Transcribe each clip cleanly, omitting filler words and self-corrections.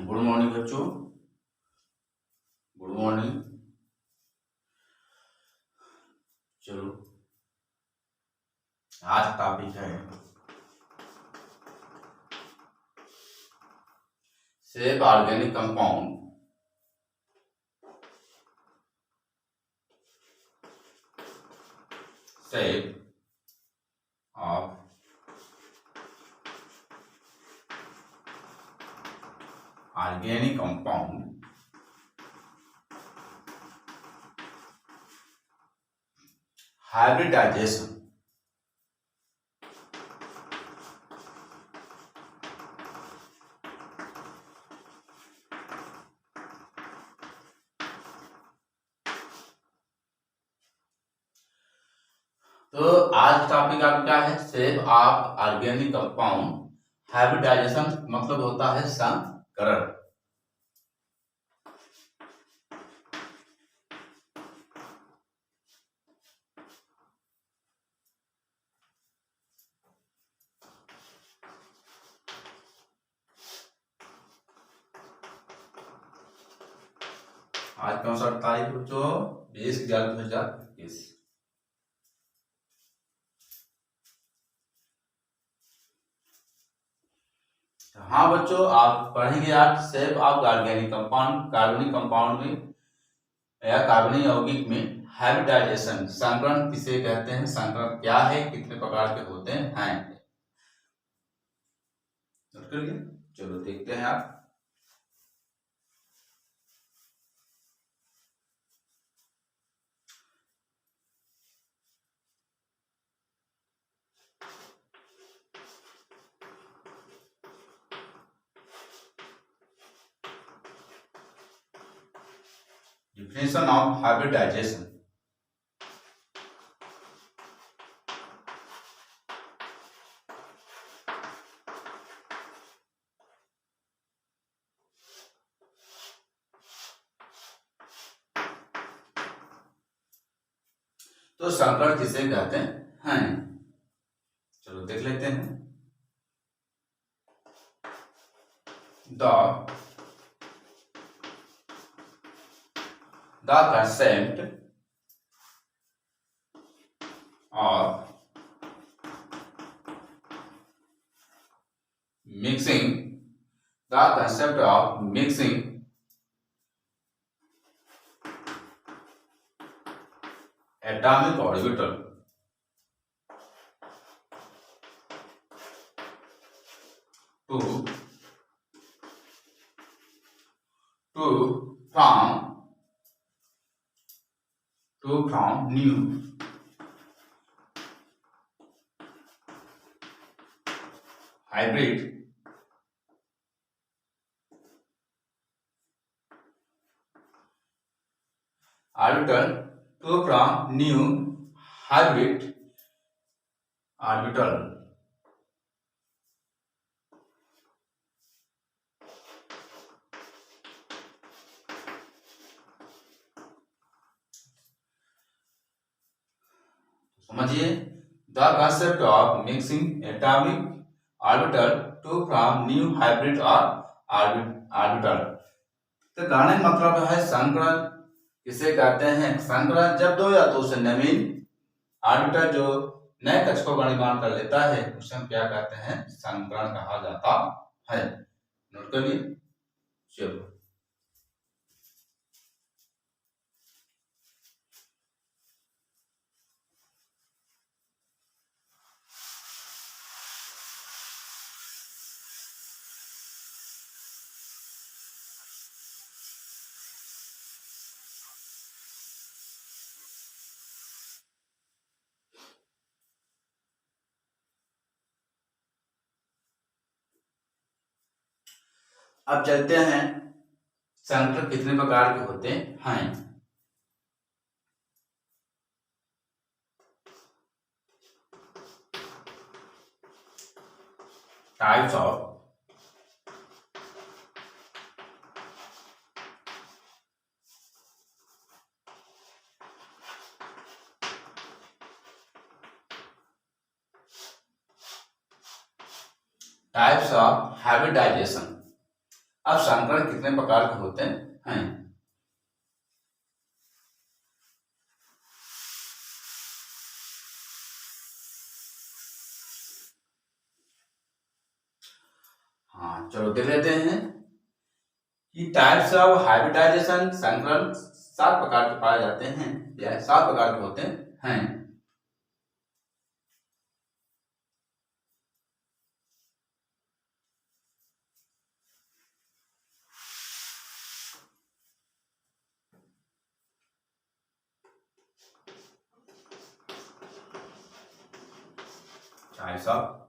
Good morning बच्चों। Good morning. चलो, आज टॉपिक है shape organic compound shape of organic compound hybridisation. तो आज टॉपिक आपका क्या है? Shape of organic compound hybridisation मतलब होता है संकरण। आज कौन सा तारीख बच्चों? 20/11/2021। हाँ बच्चों, आप पढ़ेंगे आज सेफ ऑफ ऑर्गेनिक कंपाउंड। कार्बनिक कंपाउंड में या कार्बनिक यौगिक में हाइब्रिडाइजेशन संकरण किसे कहते हैं, संकरण क्या है, कितने प्रकार के होते हैं। नोट कर लिया? चलो देखते हैं आप। Definition of hybridization. तो संकरण किसे कहते हैं? चलो देख लेते हैं। The concept of mixing atomic orbital to from new hybrid orbital समझिए। The concept of mixing atomic orbital to from new hybrid orbital. तो कहने का मतलब है संकरण किसे कहते हैं? संकरण जब दो या दो से नवीन ऑर्बिटल जो नए कक्षकों का निर्माण कर लेता है उसे हम क्या कहते हैं? संकरण कहा जाता है। नोट कर लिए? चलो, अब चलते हैं संकरण कितने प्रकार के होते हैं। Types of hybridization। अब संकरण कितने प्रकार के होते हैं? हाँ, चलो देख लेते हैं कि टाइप्स ऑफ हाइब्रिडाइजेशन, संकरण 7 प्रकार के पाए जाते हैं या 7 प्रकार के होते हैं। Types of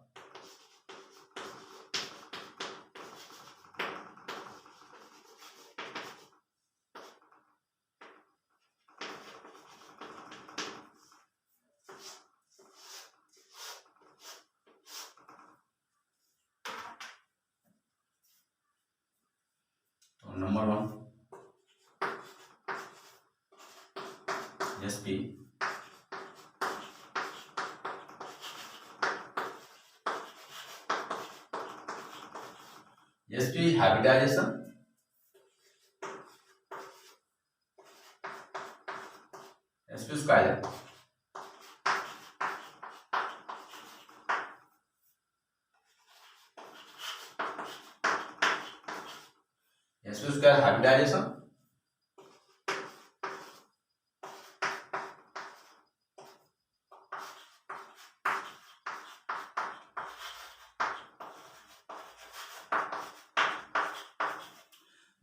number 1 sp, sp hybridisation, sp square, sp square hybridisation,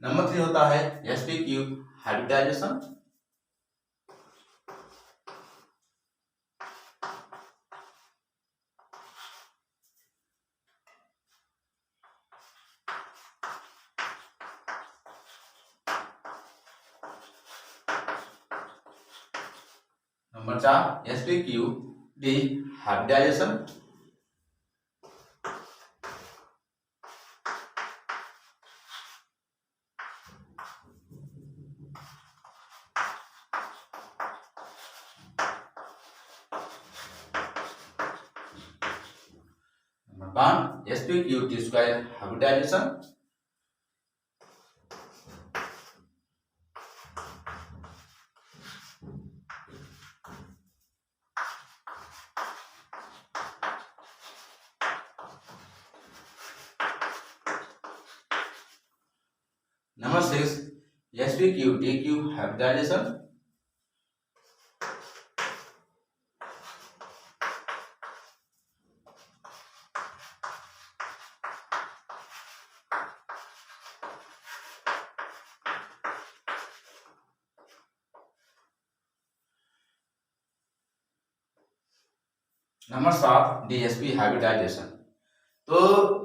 number 3 होता है sp cube hybridisation, number 4 sp cube d hybridisation, number 5 sp cube t square hybridisation, number 6 sp cube t cube hybridisation, number 7 dsp hybridisation. तो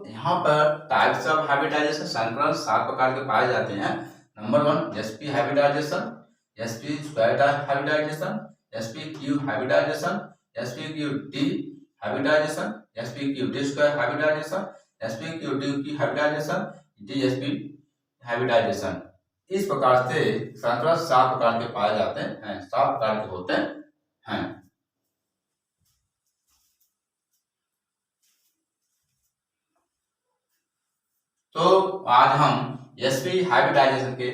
यहाँ पर types of hybridisation संकरण 7 प्रकार के पाए जाते हैं। Number 1 sp hybridisation, sp square hybridisation, sp cube hybridisation, sp cube t hybridisation, sp cube t square hybridisation, sp cube t की हाइब्रिडाइजेशन, डीएसपी हाइब्रिडाइजेशन। इस प्रकार से संकरण 7 प्रकार के पाए जाते हैं, 7 प्रकार के होते हैं। तो आज हम एसपी हाइब्रिडाइजेशन के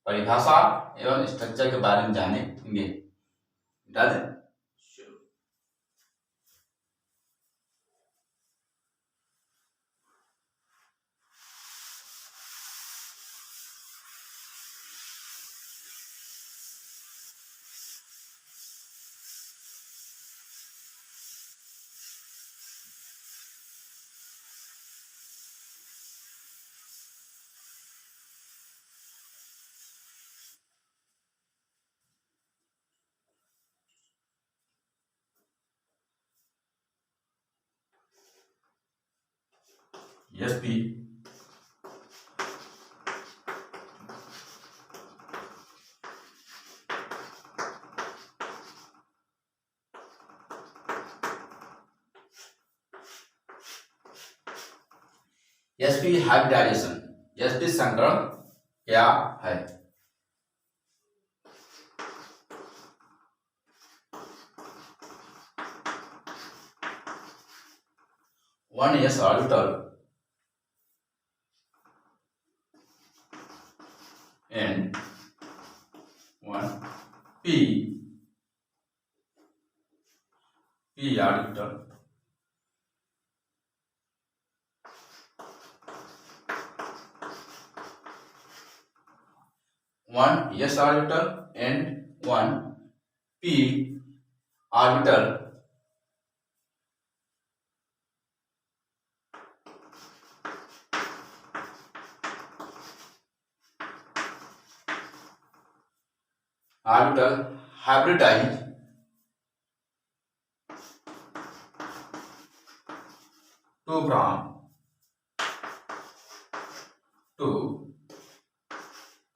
परिभाषा एवं स्ट्रक्चर के बारे में जानेंगे। बता दें एसपी एसपी हाइब्रिडाइजेशन, एसपी संकरण क्या है? 1s orbital p orbital, 1 s orbital and 1 p orbital. Orbital hybridize to from 2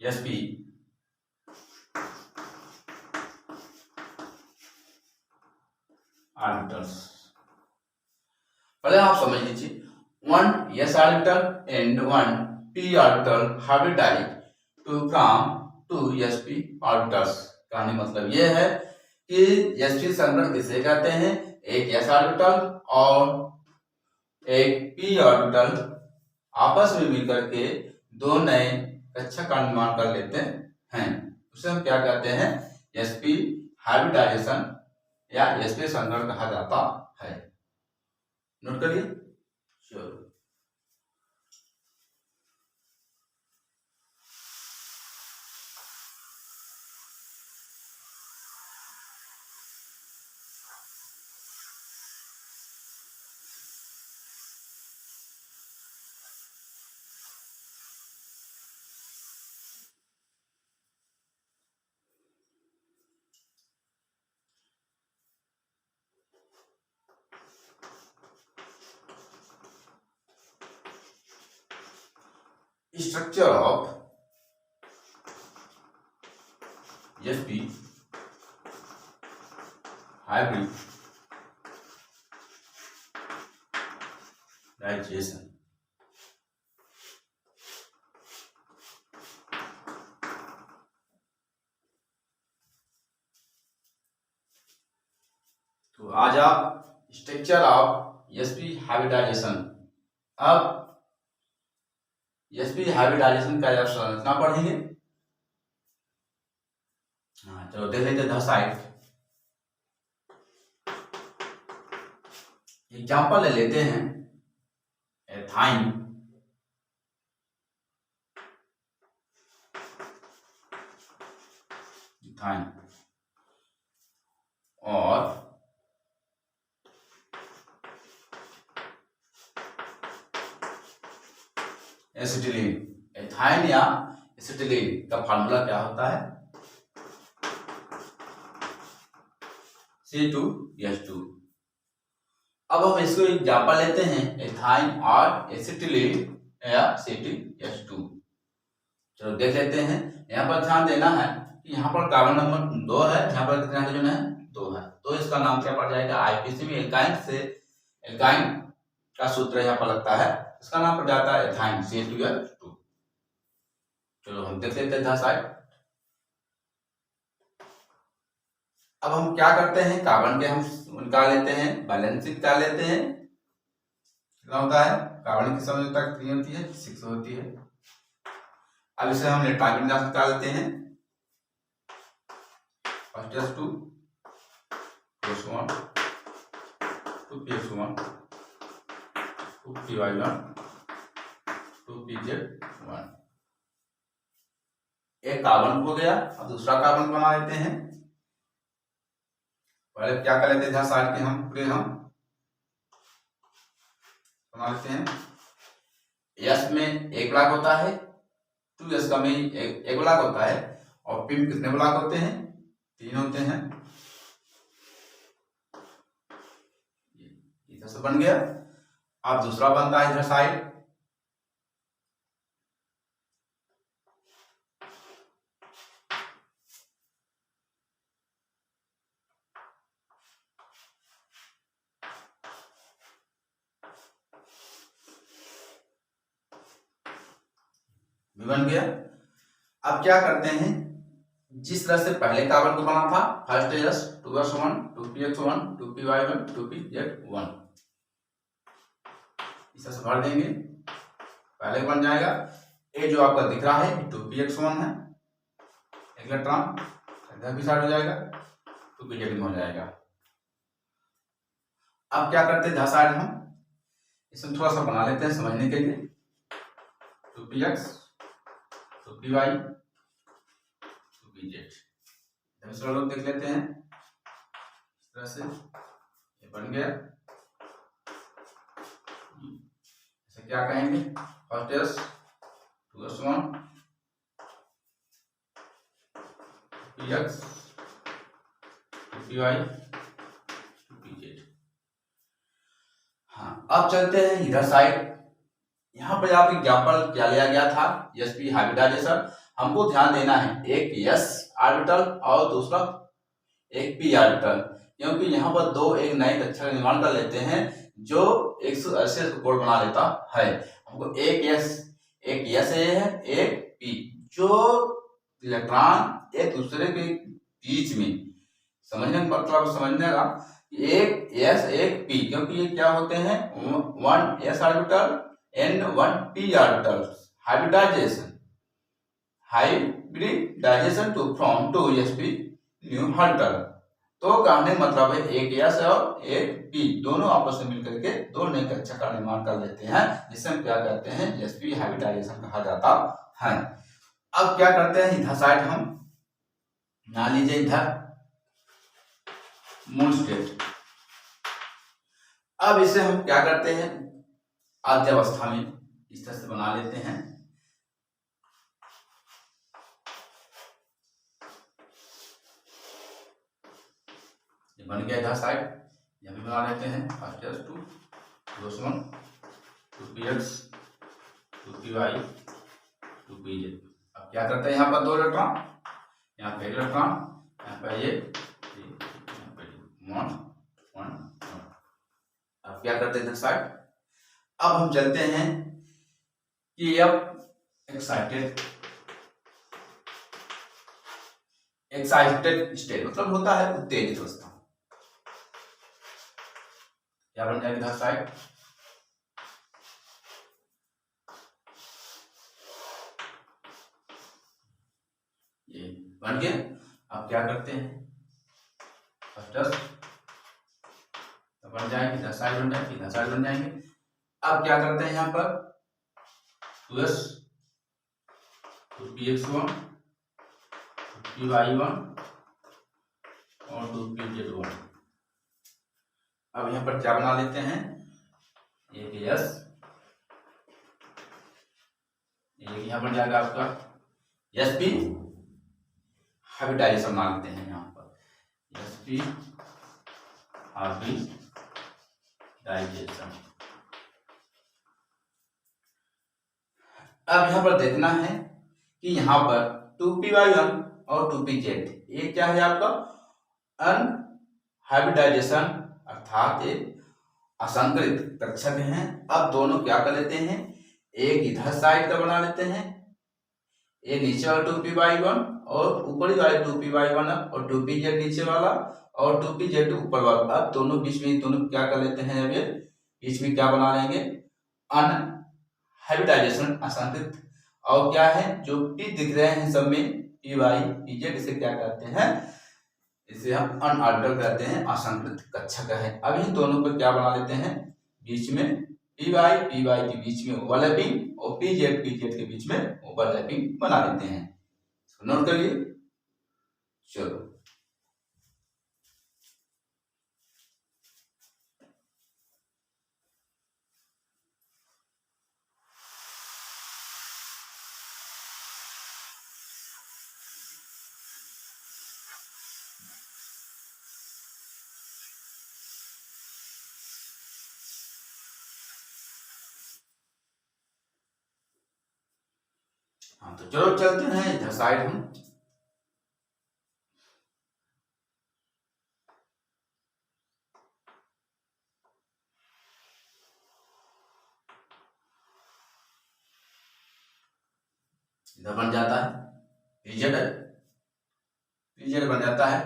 sp orbitals. पहले आप समझ लीजिए, 1 s orbital and 1 p orbital hybridise to from 2 sp orbitals. कहने मतलब ये है कि sp संकरण किसे कहते हैं, एक s ऑर्बिटल और एक p ऑर्बिटल आपस में मिलकर के दो नए कक्षा का निर्माण कर लेते हैं। उसे हम क्या कहते हैं, sp हाइब्रिडाइजेशन या sp संकरण कहा जाता है। नोट करिए। Sure. Structure of sp hybridization। तो आज आप स्ट्रक्चर ऑफ sp हाइब्रिडाइजेशन, अब sp हाइब्रिडाइजेशन का आप संरचना पढ़ेंगे। चलो देख लेते हैं साइड एग्जाम्पल ले लेते हैं। एथाइन, इथाइन और एसिटिलीन। एथाइन या एसिटिलीन का फार्मूला क्या होता है, C2H2। अब हम इसको एग्जाम्पल लेते हैं, एथाइन और एसिटिलीन या C2H2। चलो देख लेते हैं। यहाँ पर ध्यान देना है कि यहाँ पर कार्बन नंबर 2 है, यहाँ पर कितना हाइड्रोजन है, 2 है, तो इसका नाम क्या पड़ जाएगा, IPC में एल्काइन से एल्काइन का सूत्र यहाँ पर लगता है, इसका नाम पड़ जाता है एथाइन, C2H2। चलो हम देख लेते हैं साइड। अब हम क्या करते हैं, कार्बन के हम निकाल लेते हैं, बैलेंसिंग निकाल लेते हैं। कितना होता है, कार्बन की सांद्रता कितनी होती है, 6 होती है। अब इसे हम इलेक्ट्रॉन विन्यास निकाल लेते हैं। First S2 +1 2px1 2py1 2pz1। एक कार्बन हो गया। अब दूसरा कार्बन बना लेते हैं। पहले क्या कर लेते हैं, साइड के हम पूरे हम बना लेते हैं। S में एक ब्लॉक होता है, 2s का में एक ब्लॉक होता है, और p में कितने ब्लॉक होते हैं, 3 होते हैं। इधर से बन गया। अब दूसरा बनता है इधर साइड। बन गया। अब क्या करते हैं, जिस तरह से पहले कार्बन को बना था, first S 2s1 2px1 2py1 2pz1, इसे भर देंगे, पहले बन जाएगा। ये जो आपका दिख रहा है 2px1 है, एक इलेक्ट्रॉन इधर भी साइड हो जाएगा, 2pz1 हो जाएगा। अब क्या करते हैं, साइड हम इसमें थोड़ा सा बना लेते हैं समझने के लिए। 2px 2py 2pz दूसरा लोग देख लेते हैं इस तरह से, ये बन गया। इसे क्या कहेंगे, first S 2s1 2px 2py 2pz। हाँ, अब चलते हैं इधर साइड। यहाँ पर आप एग्जाम्पल क्या लिया गया था, sp हाइब्रिडाइजेशन। हमको ध्यान देना है एक s ऑर्बिटल और दूसरा एक p ऑर्बिटल, क्योंकि यहाँ पर दो एक नई कक्षा का निर्माण कर लेते हैं जो 180 कोण बना लेता है। हमको एक s है एक p, जो इलेक्ट्रॉन एक दूसरे के बीच में, समझने का मतलब समझने का, एक s एक p, क्योंकि ये क्या होते हैं, 1 s orbital and 1 p orbital. Hybridisation to from 2 sp new orbital. तो कहने मतलब है एक s और एक p दोनों आपस में मिलकर के दो नई कक्षा का निर्माण कर लेते हैं, जिसे हम क्या कहते हैं, sp हाइब्रिडाइजेशन कहा जाता है। अब क्या करते हैं, इधर साइड हम मान लीजिए इधर मूल स्टेट। अब इसे हम क्या करते हैं, आद्य अवस्था में इस तरह से बना लेते हैं। ये बन गया इधर साइड, यह भी बना लेते हैं। First S 2s1 2px 2py 2pz। अब क्या करते हैं, यहाँ पर दो इलेक्ट्रॉन, यहाँ पे इलेक्ट्रॉन, यहाँ पे ये, यहाँ पे 1 1 1। अब क्या करते हैं इधर साइड। अब हम चलते हैं कि अब एक्साइटेड स्टेट मतलब होता है उत्तेजित अवस्था। क्या बन जाएगा इधर साइड, ये बन गया। अब क्या करते हैं, फर्स्ट तो बन जाएंगे, इधर साइड बन जाएंगे, इधर साइड बन जाएंगे। अब क्या करते हैं, यहाँ पर 2s 2px1 2py1 और 2pz1। अब यहाँ पर क्या बना लेते हैं, एक s, एक यहाँ बन जाएगा आपका sp हाइब्रिडाइजेशन बना लेते हैं। यहाँ पर sp हाइब्रिडाइजेशन। अब यहाँ पर देखना है कि यहाँ पर 2py1 और 2pz ये क्या है आपका अनहाइब्रिडाइजेशन, अर्थात ये असंकरित कक्षक हैं। अब दोनों क्या कर लेते हैं, एक इधर साइड का बना लेते हैं, एक नीचे वाला 2py1 और ऊपरी वाले 2py1 और 2pz नीचे वाला और 2pz ऊपर वाला। अब दोनों बीच में दोनों क्या कर लेते हैं, अब ये बीच में क्या बना लेंगे, अनहाइब्रिडाइजेशन असंकरित। और क्या है जो p दिख रहे हैं सब में, py pz, इसे क्या कहते हैं, इसे हम अनऑर्बिटल कहते हैं, असंकलित कक्षक है। अब इन दोनों को क्या बना लेते हैं, बीच में py के बीच में ओवरलैपिंग और pz के बीच में ओवरलैपिंग बना लेते हैं। नोट करिए, चलो। हाँ, तो चलो चलते हैं इधर साइड हम। इधर बन जाता है pz बन जाता है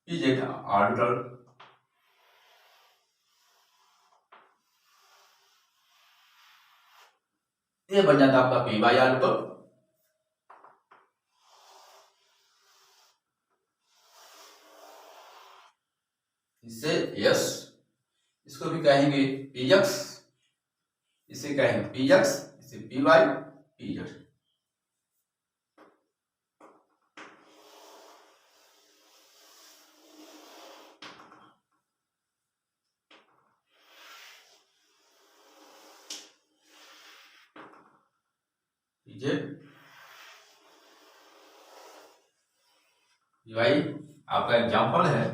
pz ऑर्बिटल। ये बन जाता है आपका py ऑर्बिटल। इससे s इसको भी कहेंगे पीएक्स, इसे कहेंगे पीएक्स, इसे पीवाई पीजेड। पीजेड पीवाई आपका एग्जाम्पल है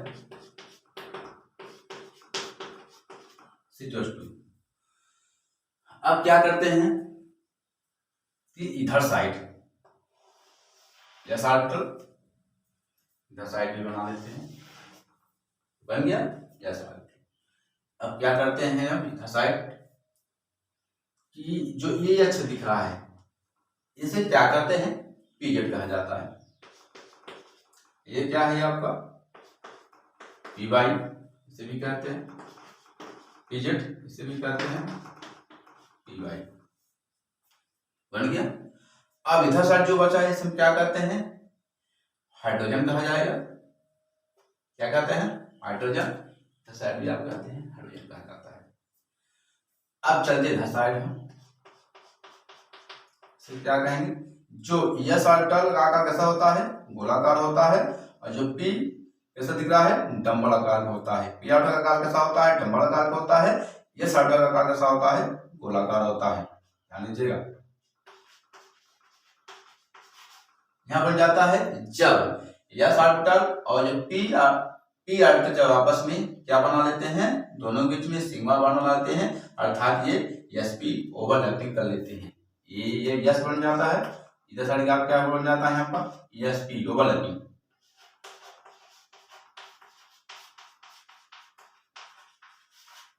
C++। अब क्या करते हैं कि इधर साइड यस आर्टिकल, इधर साइड भी बना लेते हैं, बन गया यस आर्टिकल। अब क्या करते हैं हम इधर साइड कि जो ये अक्ष दिख रहा है इसे क्या करते हैं पीजेड कहा जाता है। ये क्या है आपका पी वाई, इसे भी कहते हैं पीजेड, इसे भी कहते हैं पी वाई, बन गया। अब इधर साइड जो बचा है इसे क्या कहते हैं हाइड्रोजन कहा जाएगा। क्या कहते हैं हाइड्रोजन, इधर साइड भी आप कहते हैं हाइड्रोजन कहा जाता है। अब चलते इधर साइड हम क्या कहेंगे, जो यस ऑर्बिटल का आकार कैसा होता है गोलाकार होता है, और जो पी कैसा दिख रहा है डंबल आकार का होता है। पी ऑर्बिटल का आकार कैसा होता है डंबल आकार का होता है, यस ऑर्बिटल का आकार कैसा होता है गोलाकार होता है। ध्यान लीजिएगा, यहां बन जाता है जब यस ऑर्बिटल और जो पी ऑर्बिटल जब आपस में क्या बना लेते हैं, दोनों के बीच में सिग्मा बॉन्ड बना लेते हैं, अर्थात ये sp ओवरलैपिंग कर लेते हैं। ये यस बन जाता है, इधर साइड का क्या बन जाता है यहाँ पर sp ओवरलैपिंग।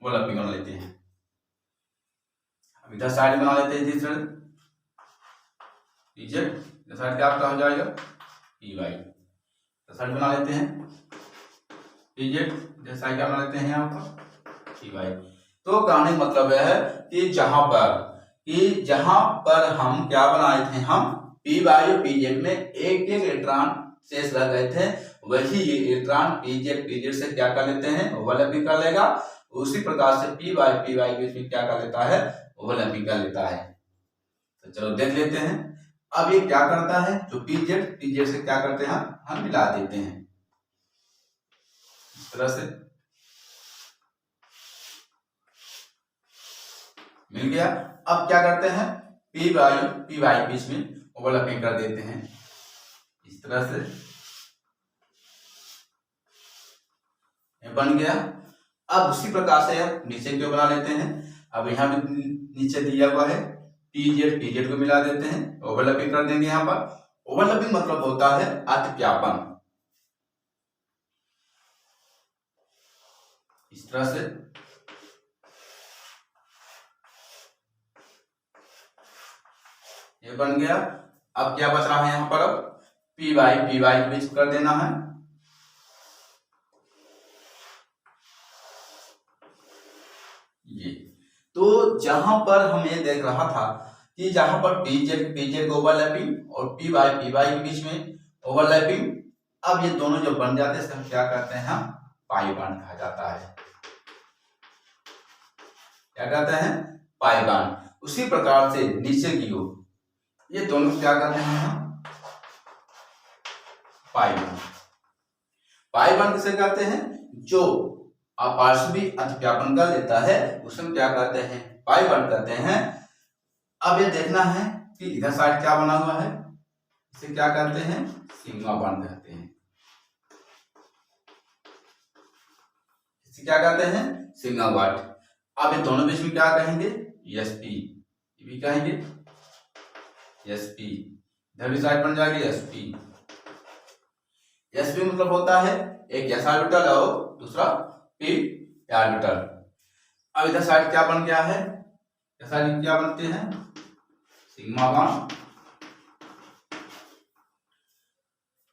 ओवरलैपिंग बना लेते हैं। अब इधर साइड बना लेते हैं तीसरा पीजेड, इधर साइड क्या आपका हो जाएगा पी वाई, इधर साइड बना लेते हैं पीजेड, इधर साइड क्या बना लेते हैं यहाँ पर पी वाई। तो कहने का मतलब है कि जहां पर हम क्या बनाए थे, हम पी वाई और पीजेड में एक एक इलेक्ट्रॉन शेष रह गए थे, वही ये इलेक्ट्रॉन पीजेड से क्या कर लेते हैं ओवरलैपिंग कर लेगा। उसी प्रकार से पी वाई के बीच में क्या कर लेता है ओवरलैपिंग कर लेता है। तो चलो देख लेते हैं। अब ये क्या करता है, जो पीजेड से क्या करते हैं हम मिला देते हैं इस तरह से, मिल गया। अब क्या करते हैं पी वाई बीच में ओवरलैपिंग कर देते हैं इस तरह से, ये बन गया। अब उसी प्रकार से नीचे क्यों बना लेते हैं, अब यहाँ भी नीचे दिया हुआ है पीजेड को मिला देते हैं, ओवरलैपिंग कर देंगे। यहाँ पर ओवरलैपिंग मतलब होता है अतिव्यापन, इस तरह से ये बन गया। अब क्या बच रहा है यहाँ पर, अब पी वाई के बीच कर देना है, ये। तो जहां पर हम ये देख रहा था कि जहां पर पीजेड को ओवरलैपिंग और पी वाई के बीच में ओवरलैपिंग, अब ये दोनों जो बन जाते हैं हम क्या कहते हैं पाई बॉन्ड कहा जाता है। क्या कहते हैं पाई बॉन्ड। उसी प्रकार से नीचे की ओर ये दोनों क्या करते हैं हम पाई बॉन्ड। पाई बॉन्ड किसे कहते हैं, जो अपार्श्वी अतिव्यापन कर देता है उसे हम क्या कहते हैं पाई बॉन्ड कहते हैं। अब ये देखना है कि इधर साइड क्या बना हुआ है, इसे क्या कहते हैं सिग्मा बॉन्ड कहते हैं, इसे क्या कहते हैं सिग्मा बॉन्ड। अब ये दोनों बीच में क्या कहेंगे sp, ये भी कहेंगे sp, इधर भी साइड बन जाएगी sp। sp मतलब होता है एक s ऑर्बिटल और दूसरा p ऑर्बिटल। अब इधर साइड क्या बन गया है, इधर साइड क्या बनते हैं सिग्मा बॉन्ड।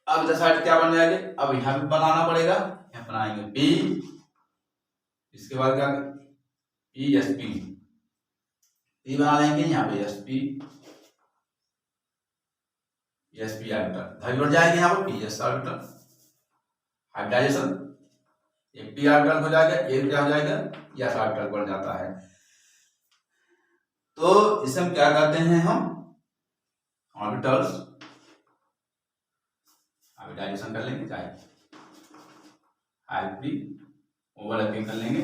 अब इधर साइड क्या बन जाएंगे, अब यहां भी बनाना पड़ेगा, यहां बनाएंगे p, इसके बाद क्या psp, p बना लेंगे यहाँ पे sp ऑर्बिटल, धरी बढ़ जाएगी यहाँ पर ps ऑर्बिटल हाइब्रिडाइजेशन। ये पी ऑर्बिटल हो जाएगा, ये क्या हो जाएगा, एस ऑर्बिटल बन जाता है। तो इसे हम क्या कहते हैं, हम ऑर्बिटल्स, ऑर्बिटाइजेशन कर लेंगे, चाहे हाइब्रिड ओवरलैपिंग कर लेंगे।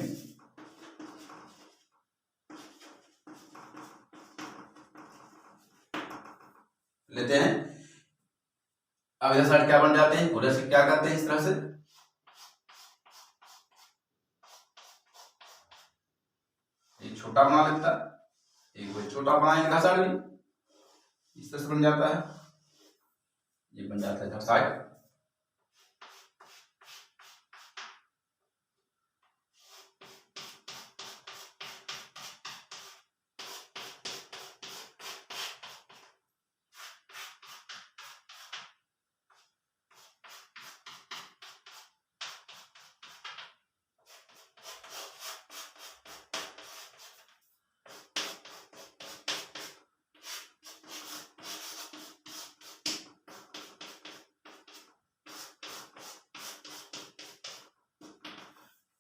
लेते हैं। अब इधर साइड क्या बन जाते हैं, उधर से क्या करते हैं, इस तरह से एक छोटा बना लेता है, एक वो छोटा बनाएंगे इधर साइड भी, इस तरह से बन जाता है, ये बन जाता है इधर साइड।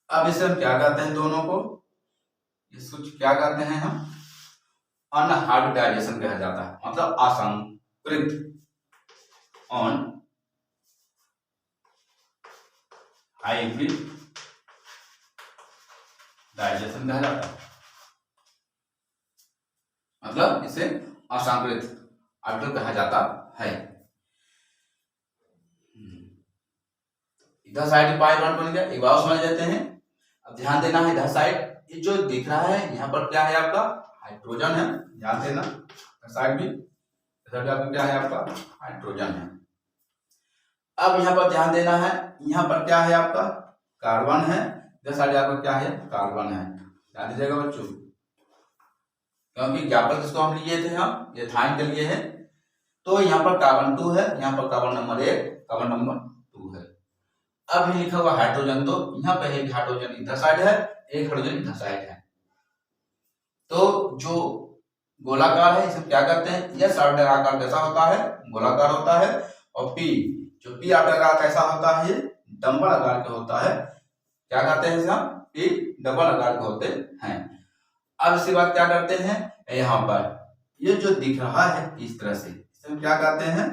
अब इसे हम क्या कहते हैं, दोनों को इसको क्या कहते हैं, हम अनहाइब्रिडाइजेशन कहा जाता है, मतलब असंकृत, अनहाइब्रिडाइजेशन कहा जाता है, मतलब इसे असंकृत ऑर्बिटल कहा जाता है। इधर साइड पाई बॉन्ड बन गया, एक बार समझ लेते हैं। अब ध्यान देना है, इधर साइड ये जो दिख रहा है यहाँ पर क्या है, आपका हाइड्रोजन है, ध्यान देना, साइड भी इधर आपका क्या है, आपका हाइड्रोजन है। अब यहाँ पर ध्यान देना है, यहाँ पर क्या है, आपका कार्बन है, इधर साइड आपका क्या है, कार्बन है, ध्यान दीजिएगा बच्चों, क्योंकि एग्जाम्पल किसको हम लिए थे, हम एथाइन के लिए है। तो यहाँ पर कार्बन 2 है, यहाँ पर कार्बन नंबर 1, कार्बन नंबर 2 है। अब ये लिखा हुआ हाइड्रोजन 2, यहाँ पे एक हाइड्रोजन इधर साइड है, एक हाइड्रोजन इधर साइड है। तो जो गोलाकार है इसे क्या कहते हैं, यस ऑर्बिटल आकार कैसा होता है, गोलाकार होता है, और पी जो पी ऑर्बिटल आकार कैसा होता है, ये डबल आकार का होता है, क्या कहते हैं इसे हम, पी डबल आकार के होते हैं। अब इसके बाद क्या करते हैं, यहाँ पर ये जो दिख रहा है इस तरह से, इसे हम क्या कहते हैं,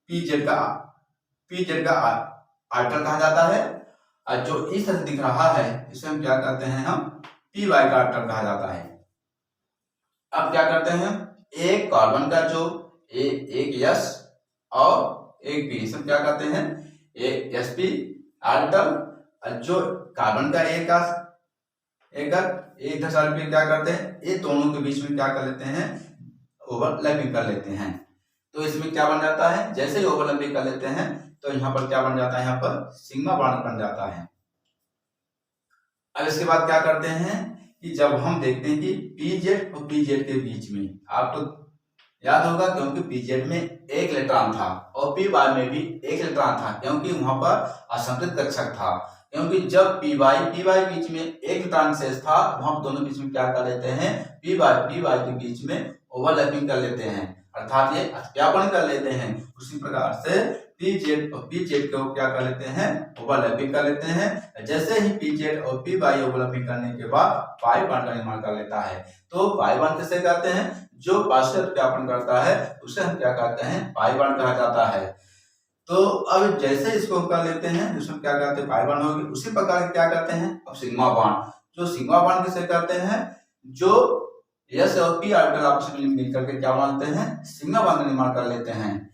पीजेड का ऑर्बिटल कहा जाता है। और जो इस तरह से दिख रहा है इसे हम क्या कहते हैं, हम पी वाई का ऑर्बिटल कहा जाता है। अब क्या करते हैं, एक कार्बन का जो एक यस और एक पी, इसे क्या कहते हैं, एक sp ऑर्बिटल, जो कार्बन का एक दशा पे क्या करते हैं, ये दोनों के बीच में क्या कर लेते हैं, ओवरलैपिंग कर लेते हैं। तो इसमें क्या बन जाता है, जैसे ही ओवरलैपिंग कर लेते हैं तो यहाँ पर क्या बन जाता है, यहाँ पर सिग्मा बॉन्ड बन जाता है। अब इसके बाद क्या करते हैं कि जब हम देखते हैं कि पीजेड और पीजेड के बीच में, आप तो याद होगा क्योंकि पीजेड में एक इलेक्ट्रॉन था और पी वाई में भी एक इलेक्ट्रॉन था, क्योंकि वहां पर असंतुलित कक्षक था। क्योंकि जब पी वाई बीच में एक इलेक्ट्रॉन शेष था, वहां दोनों बीच में क्या कर लेते हैं, पी वाई के बीच में ओवरलैपिंग कर लेते हैं, अर्थात ये अत्यापन कर लेते हैं। उसी प्रकार से पीजेड और पीजेड को क्या कर लेते हैं, ओवरलैपिंग कर लेते हैं। जैसे ही पीजेड और पी वाई ओवरलैपिंग करने के बाद पाई बॉन्ड का निर्माण कर लेता है। तो पाई बॉन्ड किसे कहते हैं, जो पार्शियल अत्यापन करता है उसे हम क्या कहते हैं, पाई बॉन्ड कहा जाता है। तो अब जैसे इसको हम कर लेते हैं, जिसमें क्या कहते हैं, पाई बॉन्ड होगी, उसी प्रकार क्या कहते हैं, अब सिग्मा बॉन्ड, जो सिग्मा बॉन्ड किसे कहते हैं, जो एस और पी ऑर्बिटल आपस में मिलकर के क्या बनाते हैं, सिग्मा बॉन्ड का निर्माण कर लेते हैं।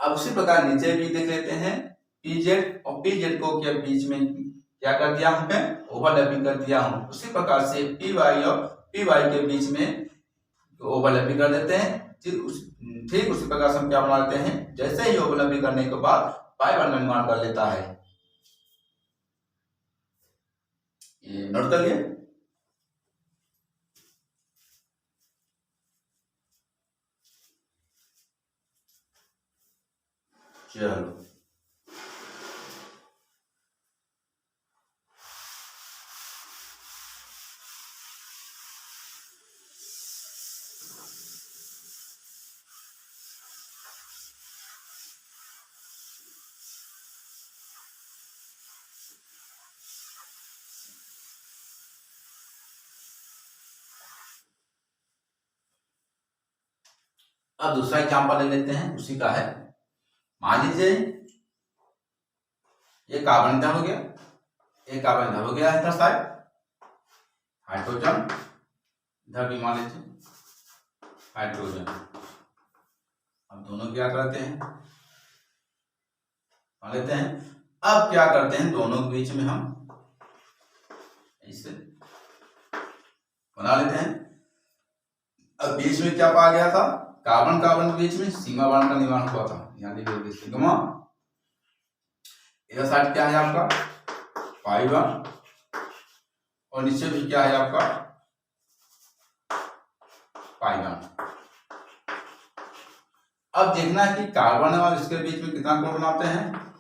अब उसी प्रकार नीचे भी देख लेते हैं, पीजेड और पीजेड को के बीच में क्या कर दिया, हमने ओवरलैपिंग कर दिया हूं। उसी प्रकार से पी वाई और पी वाई के बीच में ओवरलैपिंग कर देते हैं। ठीक उसी प्रकार से हम क्या बना लेते हैं, जैसे ही ओवरलैपिंग करने के बाद पाई बॉन्ड का निर्माण कर लेता है। ये नोट कर लिए। चलो अब दूसरा एग्जाम्पल ले लेते हैं, उसी का है। मान लीजिए ये कार्बन इधर हो गया, एक कार्बन इधर हो गया इधर साइड, हाइड्रोजन इधर भी मान लीजिए हाइड्रोजन। अब दोनों क्या करते हैं, मान लेते हैं। अब क्या करते हैं, दोनों के बीच में हम इसे बना लेते हैं। अब बीच में क्या पाया गया था, कार्बन कार्बन के बीच में सीमा बांध का निर्माण हुआ था, यहाँ लिखिए सिग्मा। इधर साइड क्या है आपका पाई वन, और नीचे भी क्या है आपका पाई वन। अब देखना है कि कार्बन और इसके बीच में कितना कोण बनाते हैं,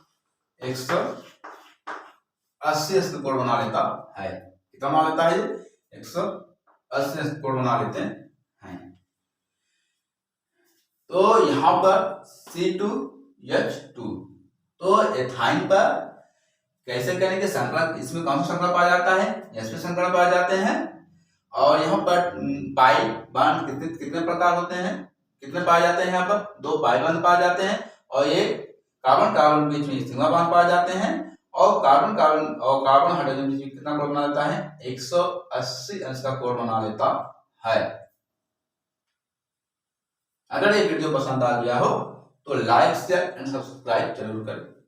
180 कोण बना लेता है। कितना बना लेता है, 180 कोण बना लेते हैं। तो यहां पर C2H2, तो एथाइन पर कैसे करेंगे, संकरण, इसमें कौन सा संकरण पाया जाता है, sp संकरण पाए जाते हैं। और यहाँ पर पाई बॉन्ड कितने प्रकार होते हैं, कितने पाए जाते हैं, यहाँ पर 2 पाई बॉन्ड पाए जाते हैं, और एक कार्बन कार्बन बीच में सिग्मा बॉन्ड पाए जाते हैं, और कार्बन कार्बन और कार्बन हाइड्रोजन बीच में कितना कोण बना लेता है, 180 अंश का कोण बना लेता है। अगर ये वीडियो पसंद आ गया हो तो लाइक शेयर एंड सब्सक्राइब जरूर करें।